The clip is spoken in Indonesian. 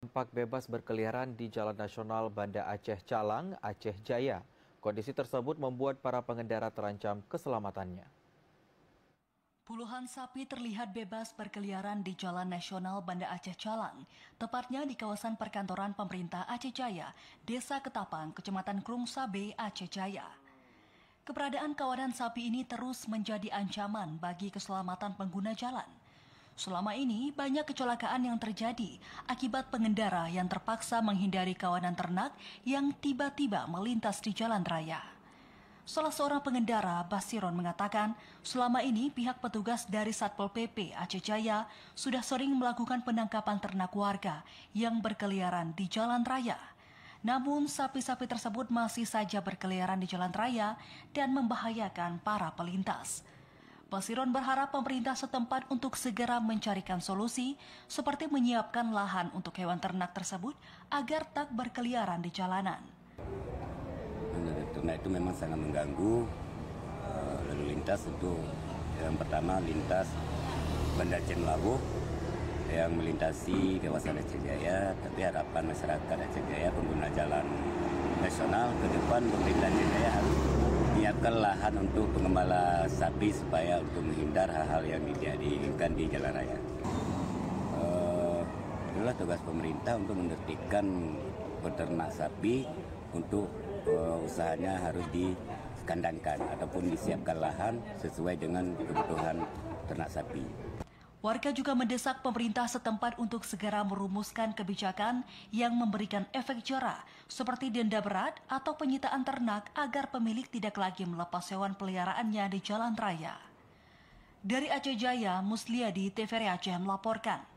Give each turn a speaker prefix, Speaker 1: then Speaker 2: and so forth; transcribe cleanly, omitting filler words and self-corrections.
Speaker 1: Tampak bebas berkeliaran di Jalan Nasional Banda Aceh Calang, Aceh Jaya. Kondisi tersebut membuat para pengendara terancam keselamatannya.
Speaker 2: Puluhan sapi terlihat bebas berkeliaran di Jalan Nasional Banda Aceh Calang, tepatnya di kawasan perkantoran pemerintah Aceh Jaya, Desa Ketapang, Kecamatan Krungsabe, Aceh Jaya. Keberadaan kawanan sapi ini terus menjadi ancaman bagi keselamatan pengguna jalan. Selama ini banyak kecelakaan yang terjadi akibat pengendara yang terpaksa menghindari kawanan ternak yang tiba-tiba melintas di jalan raya. Salah seorang pengendara, Basiron, mengatakan selama ini pihak petugas dari Satpol PP Aceh Jaya sudah sering melakukan penangkapan ternak warga yang berkeliaran di jalan raya. Namun sapi-sapi tersebut masih saja berkeliaran di jalan raya dan membahayakan para pelintas. Basiron berharap pemerintah setempat untuk segera mencarikan solusi seperti menyiapkan lahan untuk hewan ternak tersebut agar tak berkeliaran di jalanan.
Speaker 3: Ternak itu memang sangat mengganggu lalu lintas. Untuk yang pertama lintas Banda Aceh Labuh yang melintasi kawasan Aceh Jaya, tapi harapan masyarakat Aceh Jaya pengguna jalan nasional ke depan pemerintah Aceh Jaya harus menyiapkan lahan untuk pengembala sapi supaya untuk menghindar hal-hal yang tidak diinginkan di jalan raya. Itulah tugas pemerintah untuk menertibkan peternak sapi untuk usahanya harus dikandangkan ataupun disiapkan lahan sesuai dengan kebutuhan ternak sapi.
Speaker 2: Warga juga mendesak pemerintah setempat untuk segera merumuskan kebijakan yang memberikan efek jera seperti denda berat atau penyitaan ternak agar pemilik tidak lagi melepas hewan peliharaannya di jalan raya. Dari Aceh Jaya, Musliadi, TVRI Aceh melaporkan.